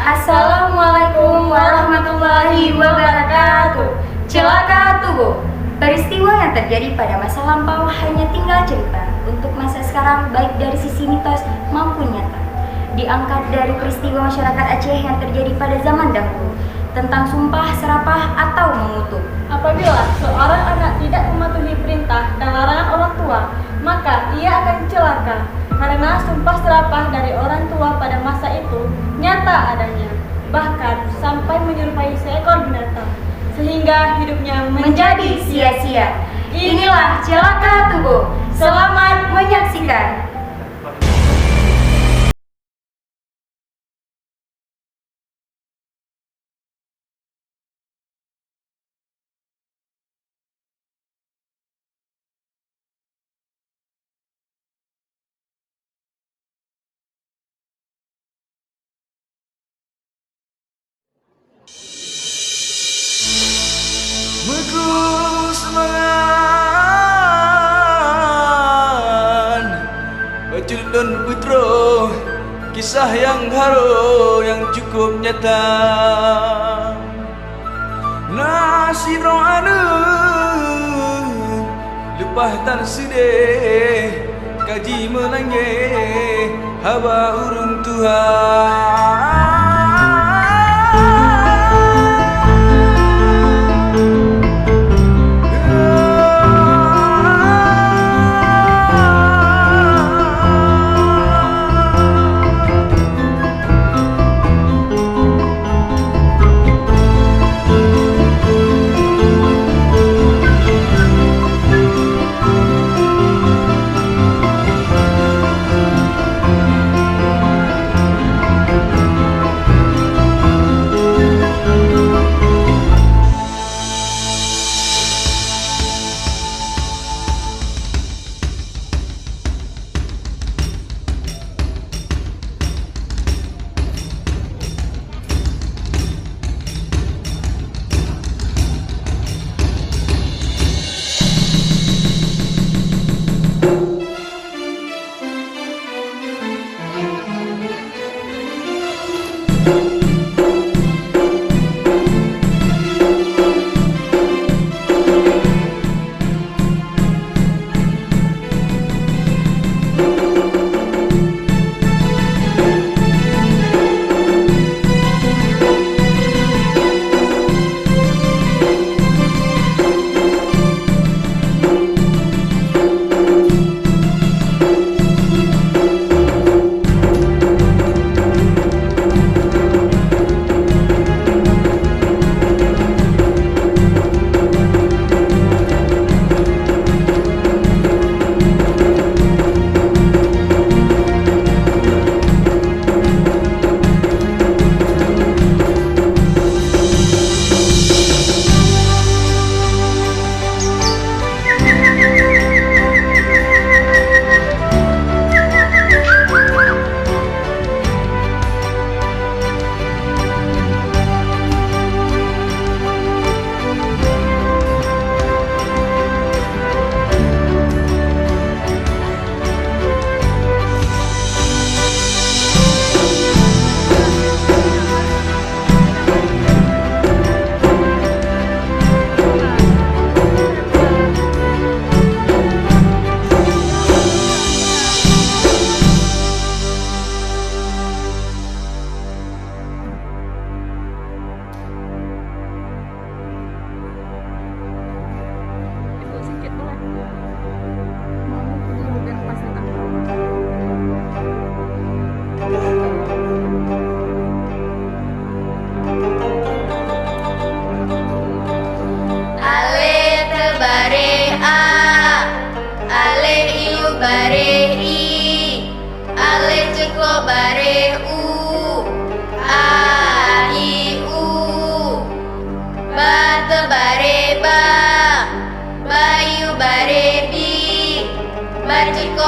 Assalamualaikum warahmatullahi wabarakatuh. Celaka Tugu. Peristiwa yang terjadi pada masa lampau hanya tinggal cerita untuk masa sekarang, baik dari sisi mitos maupun nyata. Diangkat dari peristiwa masyarakat Aceh yang terjadi pada zaman dahulu tentang sumpah serapah atau mengutuk. Apabila seorang anak tidak mematuhi perintah dan larangan orang tua, maka ia akan celaka. Karena sumpah serapah dari orang tua pada masa itu nyata adanya, bahkan sampai menyerupai seekor binatang, sehingga hidupnya Menjadi sia-sia. Inilah Celaka Tugu. Selamat menyaksikan. Meku semangat Bajul dan Putro, kisah yang haru yang cukup nyata. Nasiro anu lepah tan sedih, kaji menangis hawa urung Tuhan.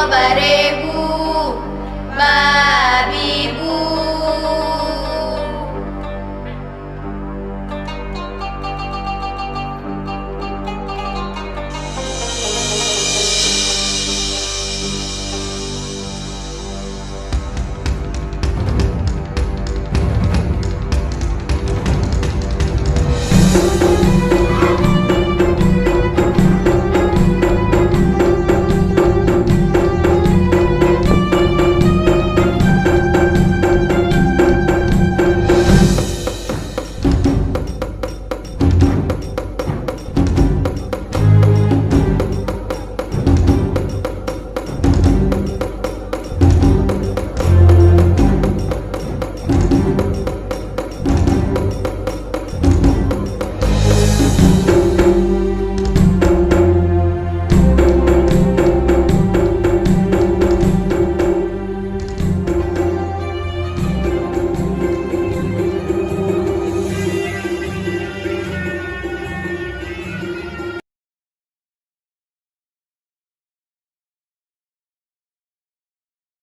Bare